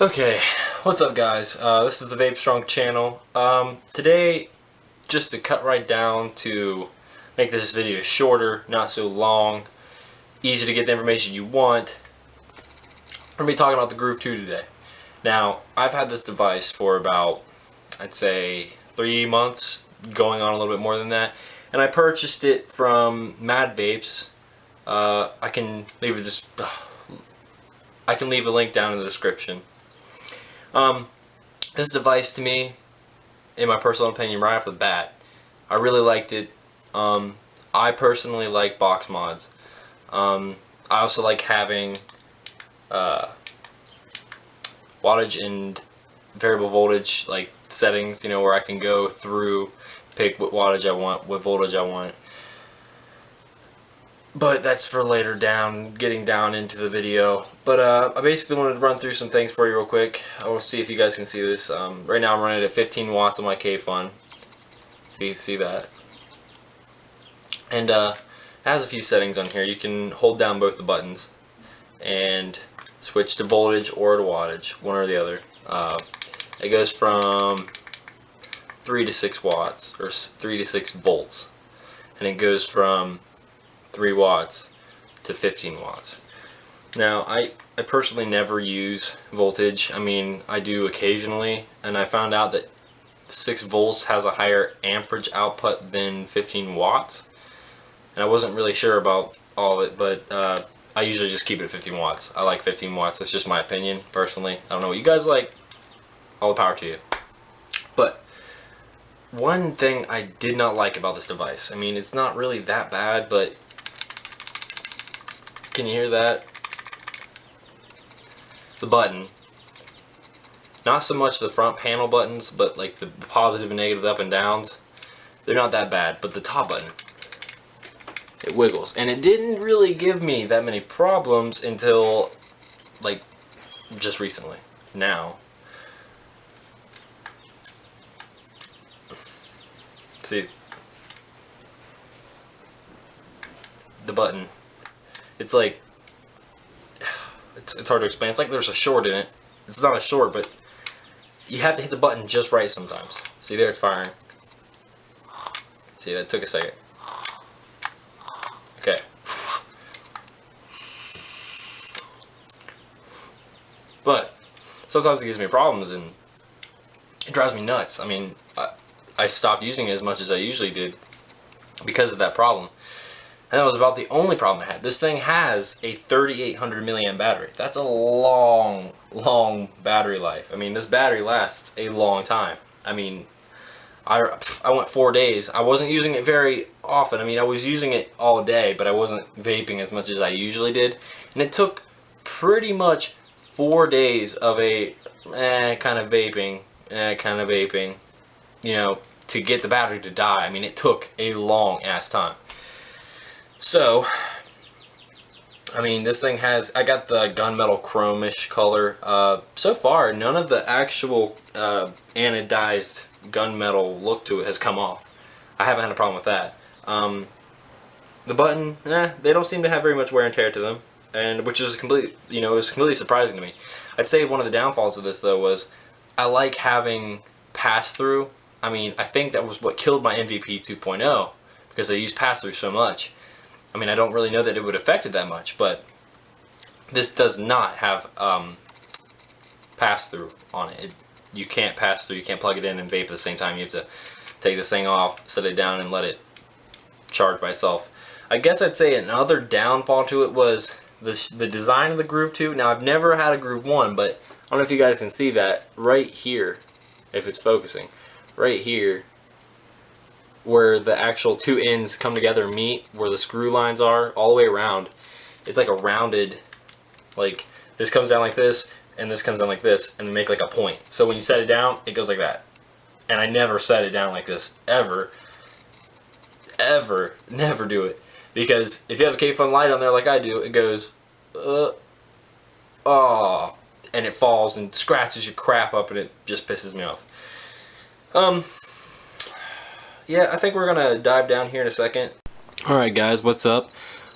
Okay, what's up guys? This is the VAPESTRONG channel. Today, just to cut right down to make this video shorter, not so long, easy to get the information you want, I'm going to be talking about the Groove 2 today. Now, I've had this device for about, I'd say, 3 months, going on a little bit more than that, and I purchased it from Mad Vapes. I can leave a link down in the description. This device to me, in my personal opinion, right off the bat, I really liked it. I personally like box mods. I also like having wattage and variable voltage like settings, where I can go through, pick what wattage I want, what voltage I want. But that's for later down, getting down into the video. But I basically wanted to run through some things for you real quick. I will see if you guys can see this. Right now I'm running at 15 watts on my K-Fun, if you can see that. And it has a few settings on here. You can hold down both the buttons and switch to voltage or to wattage, one or the other. It goes from 3 to 6 watts, or 3 to 6 volts. And it goes from 3 watts to 15 watts. Now, I personally never use voltage. I mean, I do occasionally, and I found out that 6 volts has a higher amperage output than 15 watts. And I wasn't really sure about all of it, but I usually just keep it at 15 watts. I like 15 watts. That's just my opinion, personally. I don't know what you guys like. All the power to you. But one thing I did not like about this device, I mean, it's not really that bad, but can you hear that? The button. Not so much the front panel buttons, but like the positive and negative up and downs. They're not that bad, but the top button, it wiggles. And it didn't really give me that many problems until like just recently. Now, see, the button. It's like, it's hard to explain. It's like there's a short in it. It's not a short, but you have to hit the button just right sometimes. See there, it's firing. See, that took a second. Okay. But sometimes it gives me problems and it drives me nuts. I mean, I stopped using it as much as I usually did because of that problem. And that was about the only problem I had. This thing has a 3800 milliamp battery. That's a long, long battery life. I mean, this battery lasts a long time. I mean, I went 4 days. I wasn't using it very often. I mean, I was using it all day, but I wasn't vaping as much as I usually did. And it took pretty much 4 days of a kind of vaping, to get the battery to die. I mean, it took a long ass time. So, I mean, this thing has, I got the gunmetal chromish color. So far, none of the actual anodized gunmetal look to it has come off. I haven't had a problem with that. The button, they don't seem to have very much wear and tear to them, and which is it was completely surprising to me. I'd say one of the downfalls of this though was I like having pass-through. I mean, I think that was what killed my MVP 2.0 because I used pass-through so much. I mean, I don't really know that it would affect it that much, but this does not have pass-through on it. You can't pass through, you can't plug it in and vape at the same time. You have to take this thing off, set it down, and let it charge by itself. I guess I'd say another downfall to it was the design of the Groove 2. Now, I've never had a Groove 1, but I don't know if you guys can see that right here, if it's focusing. Right here, where the actual two ends come together and meet, where the screw lines are, all the way around. It's like a rounded, like this comes down like this, and this comes down like this, and they make like a point. So when you set it down, it goes like that. And I never set it down like this, ever. Ever. Never do it. Because if you have a K-Fun light on there like I do, it goes, oh, and it falls and scratches your crap up, and it just pisses me off. Yeah, I think we're gonna dive down here in a second. Alright guys, what's up?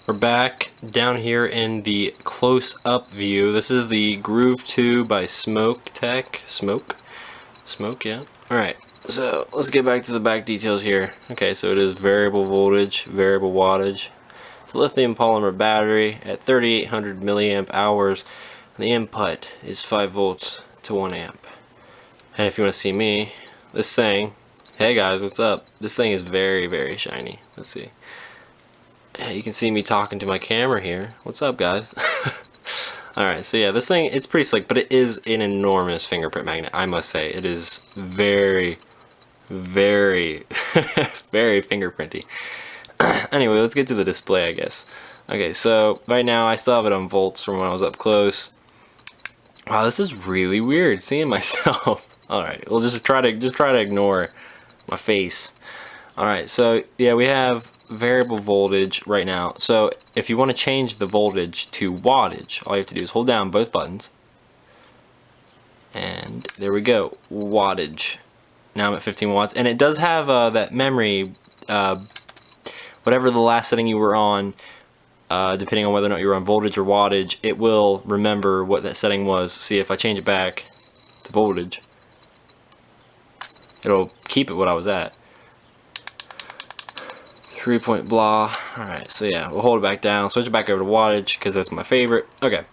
We're back down here in the close-up view. This is the Groove 2 by Smoktech. Smoke, yeah. Alright, so let's get back to the back details here. Okay, so it is variable voltage, variable wattage. It's a lithium polymer battery at 3800 milliamp hours. And the input is 5 volts to 1 amp. And if you want to see me, this thing, hey guys, what's up? This thing is very, very shiny. Let's see. You can see me talking to my camera here. What's up, guys? Alright, so yeah, this thing, it's pretty slick, but it is an enormous fingerprint magnet, I must say. It is very, very, very fingerprinty. Anyway, let's get to the display, I guess. Okay, so right now I still have it on volts from when I was up close. Wow, this is really weird seeing myself. Alright, we'll just try to ignore my face. Alright, so yeah, we have variable voltage right now. So if you want to change the voltage to wattage, all you have to do is hold down both buttons. And there we go, wattage. Now I'm at 15 watts. And it does have that memory, whatever the last setting you were on, depending on whether or not you were on voltage or wattage, it will remember what that setting was. See, if I change it back to voltage, it'll keep it what I was at. 3-point blah. Alright, so yeah, we'll hold it back down, switch it back over to wattage because that's my favorite. Okay,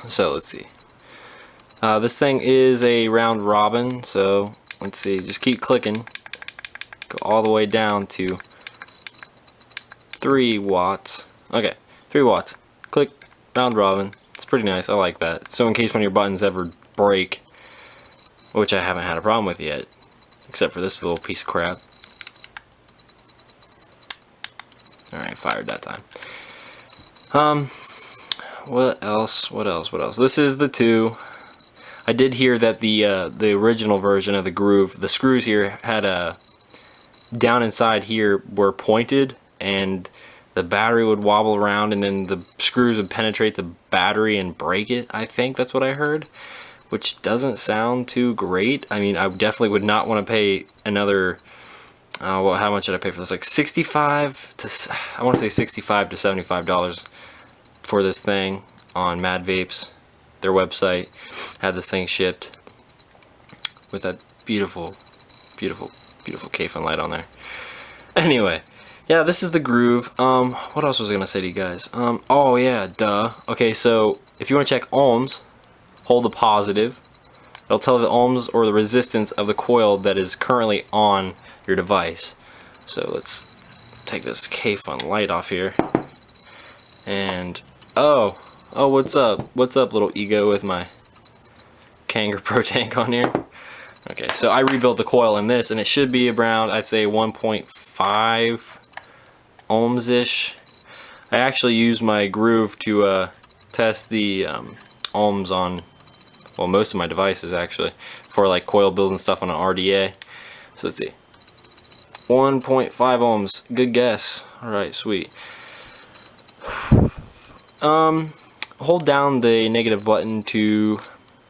so let's see. This thing is a round robin, so let's see, just keep clicking. Go all the way down to 3 watts. Okay, 3 watts. Click, round robin. It's pretty nice, I like that. So in case one of your buttons ever break, which I haven't had a problem with yet, except for this little piece of crap. Alright, fired that time. What else? This is the 2. I did hear that the original version of the Groove, the screws here had a down inside here were pointed, and the battery would wobble around, and then the screws would penetrate the battery and break it. I think that's what I heard, which doesn't sound too great. I mean, I definitely would not want to pay another. Well, how much did I pay for this? Like I want to say $65 to $75 for this thing on Mad Vapes. Their website had this thing shipped with that beautiful, beautiful, beautiful K-Fun light on there. Anyway, yeah, this is the Groove. What else was I gonna say to you guys? Oh yeah, duh. Okay, so if you want to check ohms, hold the positive. It'll tell the ohms or the resistance of the coil that is currently on your device. So let's take this K-Fun light off here. And oh, what's up? What's up, little ego with my Kanger Pro tank on here? Okay, so I rebuilt the coil in this, and it should be around, I'd say 1.5 ohms-ish. I actually used my Groove to test the ohms on, well, most of my devices actually, for like coil build and stuff on an RDA. So let's see, 1.5 ohms, good guess. Alright, sweet. Hold down the negative button to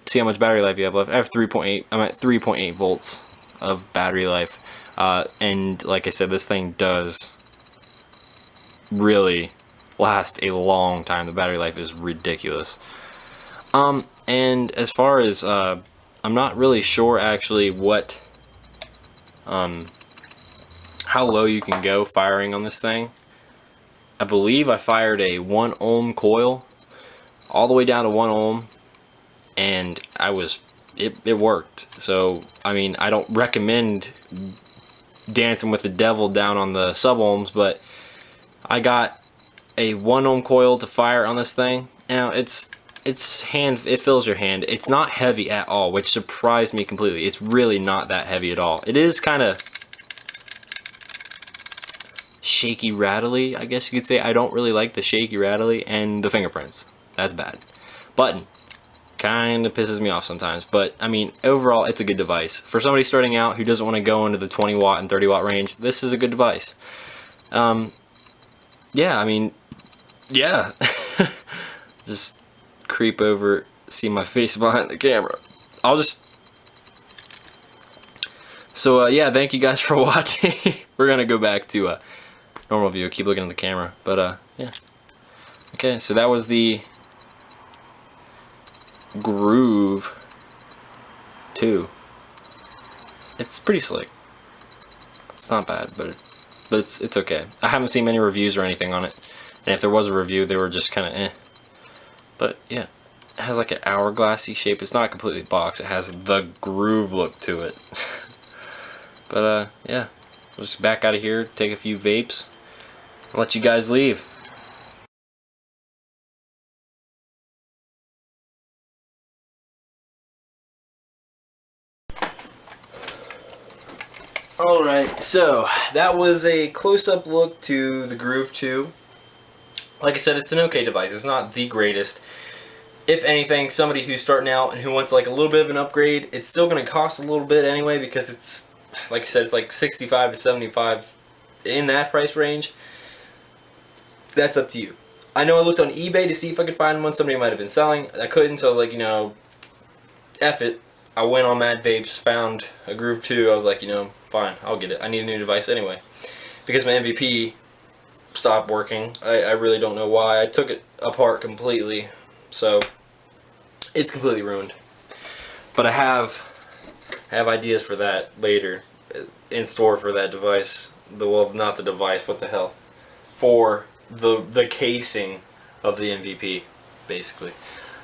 see how much battery life you have left. I have 3.8, I'm at 3.8 volts of battery life. And like I said, this thing does really last a long time. The battery life is ridiculous. And as far as, I'm not really sure actually what, how low you can go firing on this thing. I believe I fired a 1 ohm coil all the way down to 1 ohm, and it worked. So I mean, I don't recommend dancing with the devil down on the sub ohms, but I got a 1 ohm coil to fire on this thing. Now it fills your hand. It's not heavy at all, which surprised me completely. It's really not that heavy at all. It is kind of shaky rattly, I guess you could say. I don't really like the shaky rattly, and the fingerprints, that's bad. Button kind of pisses me off sometimes, but I mean, overall it's a good device for somebody starting out who doesn't want to go into the 20 watt and 30 watt range. This is a good device. Yeah, I mean, yeah. Just creep over, see my face behind the camera. So yeah, thank you guys for watching. We're gonna go back to normal view. Keep looking at the camera. But yeah. Okay, so that was the Groove 2. It's pretty slick. It's not bad, but it's okay. I haven't seen many reviews or anything on it, and if there was a review, they were just kind of eh. But yeah, it has like an hourglassy shape. It's not completely box. It has the Groove look to it. But yeah, we'll just back out of here, take a few vapes, and let you guys leave. Alright, so that was a close-up look to the Groove 2. Like I said, it's an okay device. It's not the greatest. If anything, somebody who's starting out and who wants like a little bit of an upgrade, it's still going to cost a little bit anyway, because it's, like I said, it's like 65 to 75 in that price range. That's up to you. I know I looked on eBay to see if I could find one. Somebody might have been selling. I couldn't, so I was like, you know, F it. I went on Mad Vapes, found a Groove 2. I was like, you know, fine, I'll get it. I need a new device anyway. Because my MVP stopped working. I really don't know why. I took it apart completely. So, it's completely ruined. But I have ideas for that later in store for that device. Well, not the device, what the hell. For the casing of the MVP, basically.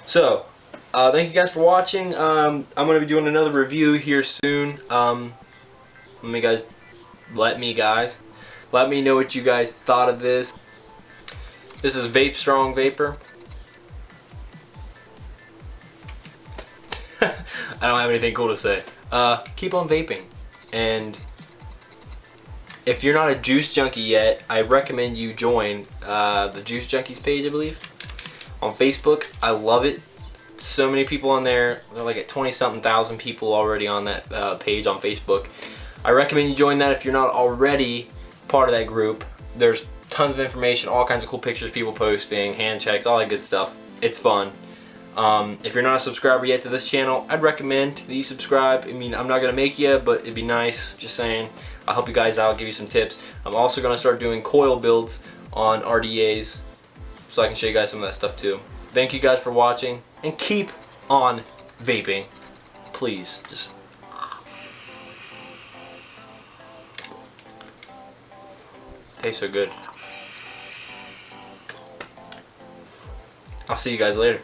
So, thank you guys for watching. I'm going to be doing another review here soon. Let me know what you guys thought of this. This is VAPESTRONG-VAPOR. I don't have anything cool to say. Keep on vaping. And if you're not a juice junkie yet, I recommend you join the Juice Junkies page, I believe, on Facebook. I love it. So many people on there. They're like at 20-something thousand people already on that page on Facebook. I recommend you join that if you're not already part of that group. There's tons of information, all kinds of cool pictures, people posting, hand checks, all that good stuff. It's fun. If you're not a subscriber yet to this channel, I'd recommend that you subscribe. I mean, I'm not going to make you, but it'd be nice. Just saying. I'll help you guys out, give you some tips. I'm also going to start doing coil builds on RDAs, so I can show you guys some of that stuff too. Thank you guys for watching, and keep on vaping. Please, just... tastes so good. I'll see you guys later.